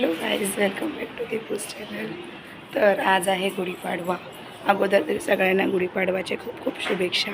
Hello guys, welcome back to Deepu's channel. तर आज आहे गुढीपाडवा. अगोदर तरी सगळ्यांना गुढीपाडवाच्या खूप खूप शुभेच्छा.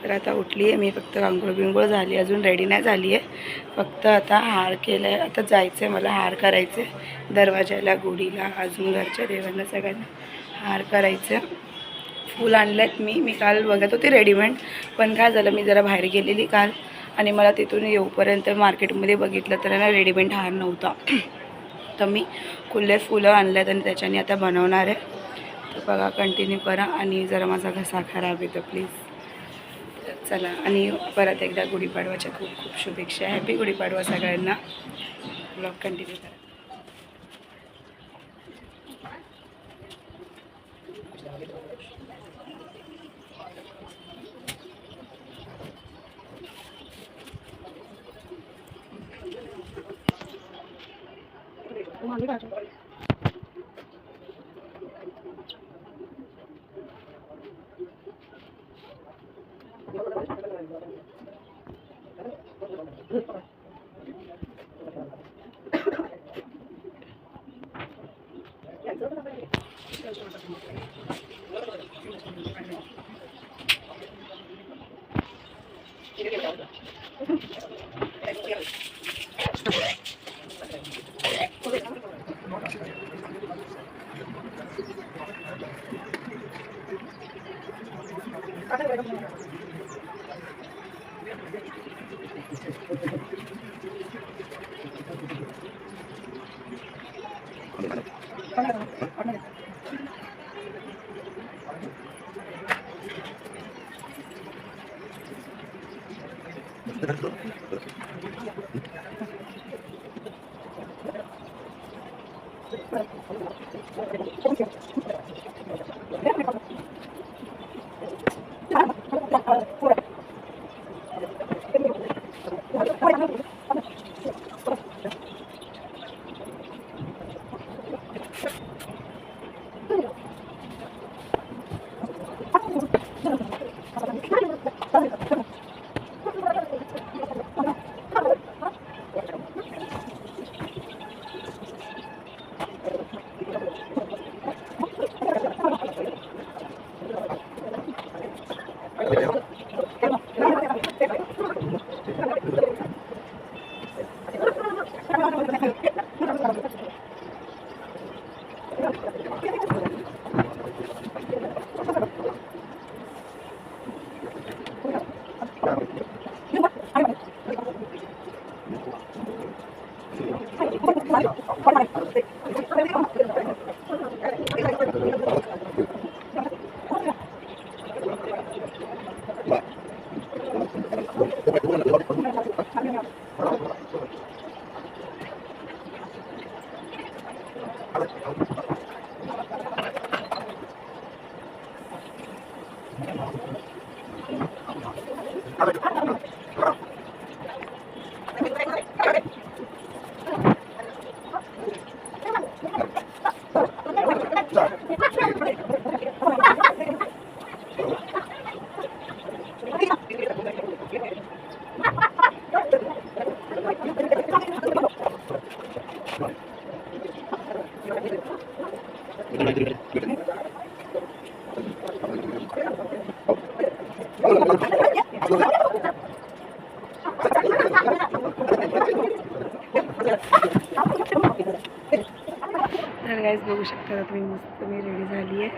तर आता उठली आहे मी, फक्त आंघोळ बिंघोळ झाली, अजून रेडी नाही झाली आहे. फक्त आता हार केला आहे. आता जायचं आहे मला हार करायचे दरवाजाला, गुढीला, अजून घरच्या देवांना सगळ्यांना हार करायचं. फूल आणलेत मी काल बघत होते रेडीमेड, पण काय झालं, मी जरा बाहेर गेलेली काल आणि मला तिथून येऊपर्यंत मार्केटमध्ये बघितलं तर ना रेडीमेड हार नव्हता. तर मी खुले फुलं आणल्यात आणि त्याच्याने आता बनवणार आहे. तर बघा, कंटिन्यू करा. आणि जरा माझा घसा खराब आहे तर प्लीज चला. आणि परत एकदा गुढीपाडवाच्या खूप खूप शुभेच्छा. हॅपी गुढीपाडवा सगळ्यांना. ब्लॉग कंटिन्यू करा. तर गाईज बघू शकता तुम्ही, मस्त मी रेडी झाली आहे.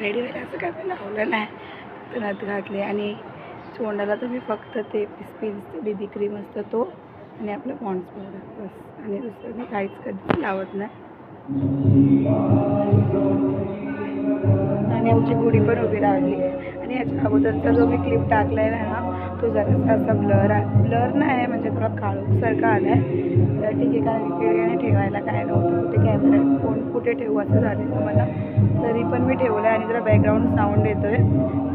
रेडी व्हायला असं काय पण लावलं नाही, तर नथ घातली. आणि तोंडाला तर मी फक्त ते पिस बेबी क्रीम असतं तो आणि आपलं पॉन्ड्स पावडर बस, आणि दुसरं मी काहीच कधी लावत नाही. आणि आमची गुढी पण उभी राहिली आहे. आणि याच्या अगोदरचा जो मी क्लिप टाकलेला आहे ना, तो जरासा असा ब्लर नाही, म्हणजे थोडा काळोखसारखा आला आहे. तर ठीक आहे, कारण इकडे ठेवायला काय नव्हतं, कुठे कॅमेरा फोन कुठे ठेवू असं झालं मला. तरी पण मी ठेवलं आहे. आणि जरा बॅकग्राऊंड साऊंड येतो आहे,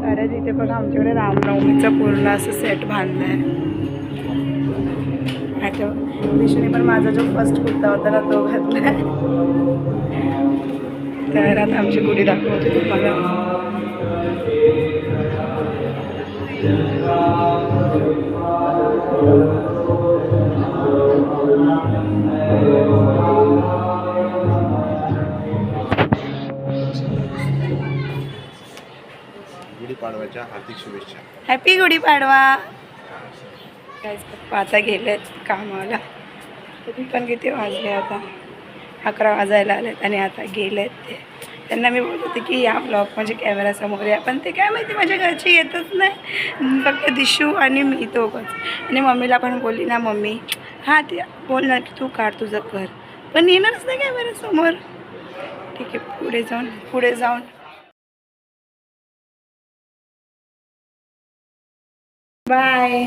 कारण इथे बघा आमच्याकडे रामनवमीचा पूर्ण असं सेट बांधला आहे. आता विष्णूने पण माझा जो फर्स्ट कुर्ता होता ना तो घातला आहे. तर आता आमची गुढी दाखवते तुम्हाला. गुढीपाडव्याच्या हार्दिक शुभेच्छा. हॅपी गुढीपाडवा. काय पप्पा आता गेलेत कामाला. तरी पण किती वाजले आता, 11 वाजायला आलेत आणि आता गेलेत ते. त्यांना मी बोलत होते की या ब्लॉग म्हणजे कॅमेरासमोर या, पण ते काय माहिती माझ्या घरची येतच नाही. फक्त दिशू आणि मी दोघंच. आणि मम्मीला पण बोलली ना, मम्मी हां ते बोल ना तू काढ तुझं कर, पण येणारच नाही कॅमेरासमोर. ठीक आहे, पुढे जाऊन बाय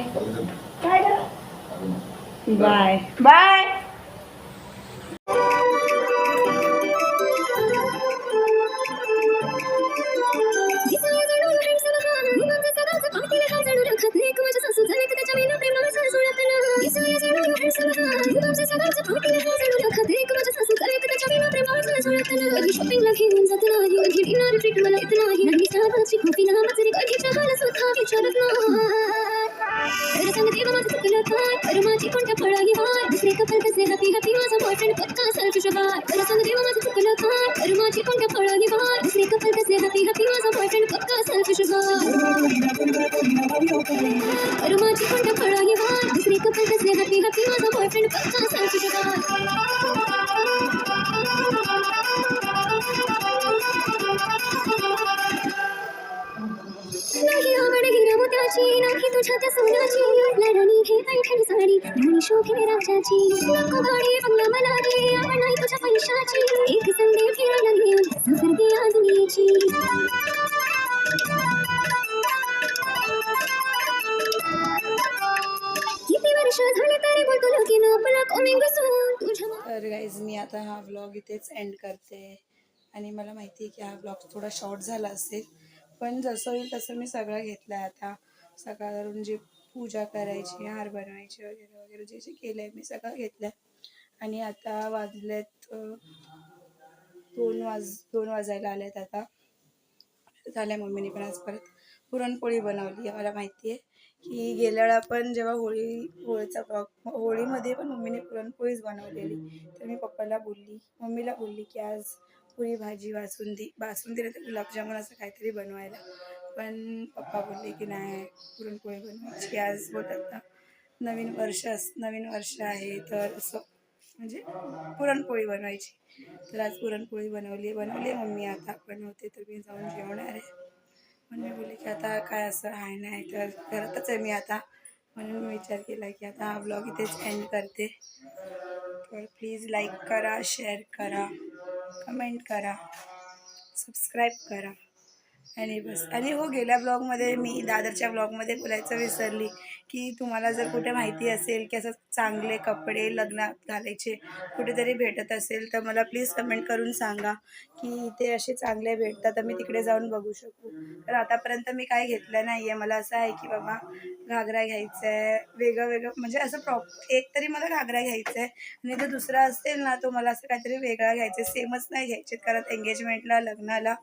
बाय बाय. शॉपिंगला घेऊन जात नाही, घेणार ट्रीट मला येत नाही, नाही साबाची खोपी ना मजरी कधी चहाला सुद्धा विचारत नाही. सांग देवा माझं चुकलं काय, पर माझी कोणत्या फळाही वार, दुसरे कपल कसले हॅपी हॅपी माझा बॉयफ्रेंड पक्का सेल्फिश बाय. तर सांग देवा माझं चुकलं काय, पर माझी कोणत्या फळाही वार, दुसरे कपल कसले हॅपी हॅपी माझा बॉयफ्रेंड पक्का सेल्फिश बाय. पर माझी कोणत्या फळाही वार, दुसरे कपल कसले हॅपी हॅपी माझा बॉयफ्रेंड पक्का सेल्फिश बाय. नाही आवड हिरा मोत्याची, नाही तुझ्या त्या सोन्याची, लढणी घे पैठणी साडी, दोन्ही शोभे राजाची. नको गाडी बंगला मला दे, आवड नाही तुझ्या पैशाची, एक संडे फिरायला नेऊ सफर दे या दुनियेची. किती वर्ष झाले तरी बोलतो की न आपला कॉमिंग सून तुझ्या. तर गाईज मी आता हा व्लॉग इथेच एंड करते. आणि मला माहिती आहे की हा व्लॉग थोडा शॉर्ट झाला असेल, पण जसं होईल तसं मी सगळं घेतलं आहे. आता सकाळवरून जी पूजा करायची, हार बनवायची वगैरे वगैरे जे जे केलं आहे मी सगळं घेतलं आहे. आणि आता वाजलेत 2 वाजायला आलेत आता. झाल्या. मम्मीने पण आज परत पुरणपोळी बनवली आहे. मला माहिती आहे की गेल्या वेळा पण जेव्हा होळीचा ब्लॉग, होळीमध्ये पण मम्मीने पुरणपोळीच बनवलेली. तर मी मम्मीला बोलली की आज पुरी भाजी बासुंदी नाही तर गुलाबजामुन असं काहीतरी बनवायला. पण पप्पा बोलले की नाही पुरणपोळी बनवायची आज. बोलतात ना नवीन वर्ष आहे तर असं म्हणजे पुरणपोळी बनवायची. तर आज पुरणपोळी बनवली मम्मी. आता बनवते तर मी जाऊन जेवणार आहे. म्हणून मी बोलले की आता काय असं आहे नाही तर करतच आहे मी आता. म्हणून मी विचार केला की आता हा ब्लॉग इथेच एंड करते. तर प्लीज लाईक करा, शेअर करा, कमेंट करा, सबस्क्राईब करा. आणि बस. आणि हो, गेल्या ब्लॉगमध्ये मी दादरच्या ब्लॉगमध्ये बोलायचं विसरली की तुम्हाला जर कुठे माहिती असेल की असं चांगले कपडे लग्नात घालायचे कुठेतरी भेटत असेल तर मला प्लीज कमेंट करून सांगा की इथे असे चांगले भेटतात तर मी तिकडे जाऊन बघू शकू. तर आतापर्यंत मी काय घेतलं नाही आहे. मला असं आहे की बाबा घागरा घ्यायचा आहे, वेगळं म्हणजे असं एक तरी मला घागरा घ्यायचा आहे. आणि जो दुसरा असेल ना तो मला असं काहीतरी वेगळा घ्यायचं आहे. सेमच नाही घ्यायचे, कारण एंगेजमेंटला लग्नाला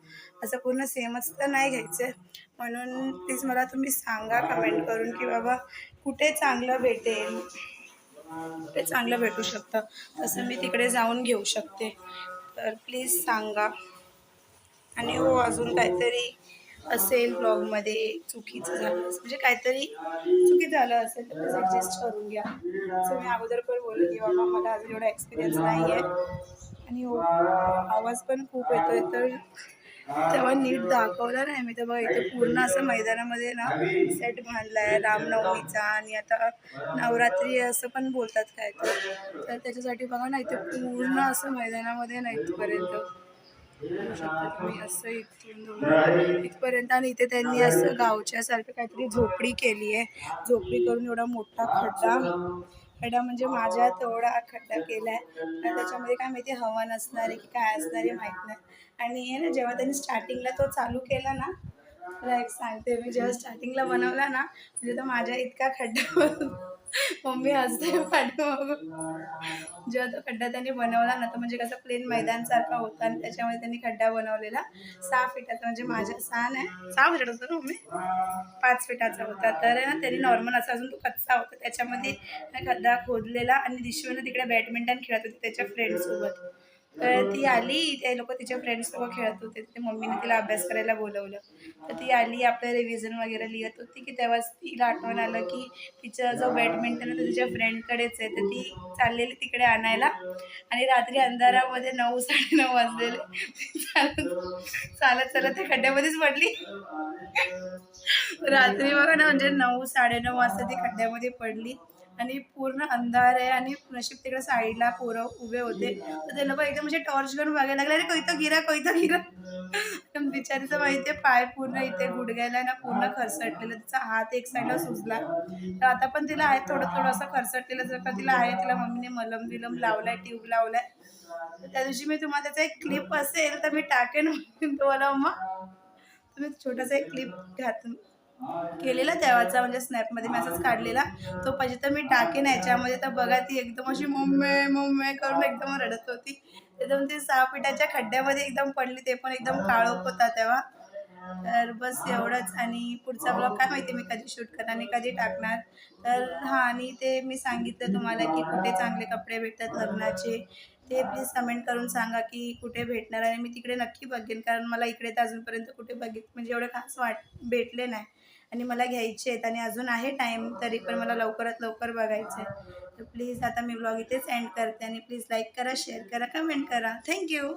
असं पूर्ण सेमच तर नाही घ्यायचं आहे. म्हणून प्लीज मला तुम्ही सांगा कमेंट करून की बाबा कुठे चांगलं भेटू शकतं, तसं मी तिकडे जाऊन घेऊ शकते. तर प्लीज सांगा. आणि हो, अजून काहीतरी असेल ब्लॉगमध्ये चुकीचं झालं म्हणजे काहीतरी चुकीचं झालं असेल तर प्लीज ॲडजस्ट करून घ्या. असं मी अगोदर पण बोलले की बाबा मला अजून एवढा एक्सपिरियन्स नाही आहे. आणि हो, आवाज पण खूप येतोय तर तेव्हा नीट दाखवलं नाही मी. तर बघा इथे पूर्ण असं मैदानामध्ये ना सेट बांधला आहे रामनवमीचा. आणि आता नवरात्री असं पण बोलतात काय तर त्याच्यासाठी बघा ना इथे पूर्ण असं मैदानामध्ये ना इथपर्यंत बघू शकता तुम्ही असं इथपर्यंत. आणि इथे त्यांनी असं गावच्यासारखं काहीतरी झोपडी केली आहे. झोपडी करून एवढा मोठा खड्डा म्हणजे माझ्या तेवढा खड्डा केला आहे. आणि त्याच्यामध्ये काय माहिती हवा नसणार आहे की काय असणार आहे माहीत नाही. आणि ना जेव्हा त्यांनी स्टार्टिंगला तो चालू केला ना, मला एक सांगते मी, जेव्हा स्टार्टिंगला बनवला ना म्हणजे तो माझ्या इतका खड्डा मम्मी हसते पाठीमागून. जेव्हा तो खड्डा त्यांनी बनवला ना तर म्हणजे कसं प्लेन मैदानसारखा होता आणि त्याच्यामध्ये त्यांनी खड्डा बनवलेला 6 फीटाचा. म्हणजे माझ्या 6 नाही 6 फीट होतं ना मम्मी, 5 फीटाचा होता. तर आहे ना त्यांनी नॉर्मल असा अजून तो कच्चा होता त्याच्यामध्ये खड्डा खोदलेला. आणि दिशूने तिकडे बॅडमिंटन खेळत होती त्याच्या फ्रेंडसोबत. तर ती आली, ते लोकं तिचे फ्रेंड्स लोकं खेळत होते. ते मम्मीने तिला अभ्यास करायला बोलवलं. तर ती आली, आपलं रिव्हिजन वगैरे लिहत होती, की तेव्हाच तिला आठवण आलं, की तिचा जो बॅडमिंटन आहे तो तिच्या फ्रेंडकडेच आहे. तर ती चाललेली तिकडे आणायला आणि रात्री अंधारामध्ये 9:00-9:30 वाजलेले. चालत चालत चालत त्या खड्ड्यामध्येच पडली. रात्री बघा ना, म्हणजे 9-9:30 वाजता ती खड्ड्यामध्ये पडली आणि पूर्ण अंधार आहे आणि नशीब तिकडे साईडला पोरं उभे होते. तर ते लोकं एकदम असे टॉर्च घेऊन बघायला लागले, "अरे कोई तो गिरा, कोई तो गिरा." पण बिचारीचं माहिती आहे पाय पूर्ण इथे गुडघ्याला ना पूर्ण खरचटलेलं. तिचा हात एक साईडला सुजला. तर आता पण तिला आहे थोडं-थोडं असं खरचटलेलं जर का तिला आहे. तिला मम्मीने मलम-बिलम लावलाय, ट्यूब लावलाय. तर त्या दिवशी मी तुम्हाला त्याचा एक क्लिप असेल तर मी टाकेन तुम्हाला मम्मा. तुम्ही छोटासा एक क्लिप घातून केलेला तेव्हाचा म्हणजे स्नॅपमध्ये मेसेज काढलेला. तो पाहिजे तर मी टाकेन ह्याच्यामध्ये. तर बघा ती एकदम अशी मम्मे, मम्मे करून एकदम रडत होती. एकदम ती 6 फिटाच्या खड्ड्यामध्ये एकदम पडली. ते पण एकदम काळोख होता तेव्हा. तर बस एवढंच आणि पुढचा ब्लॉग काय माहिती मी कधी शूट करणार आणि कधी टाकणार. तर हां आणि ते मी सांगितलं तुम्हाला की कुठे चांगले कपडे भेटतात लग्नाचे. ते प्लीज कमेंट करून सांगा की कुठे भेटणार आणि मी तिकडे नक्की बघेन. कारण मला इकडे तर अजूनपर्यंत कुठे म्हणजे एवढे खास भेटले नाही आणि मला घ्यायचे आहेत आणि अजून आहे टाईम तरी पण मला लवकरात लवकर बघायचं आहे. तर प्लीज आता मी ब्लॉग इथेच एंड करते आणि प्लीज लाईक करा, शेअर करा, कमेंट करा. Thank you.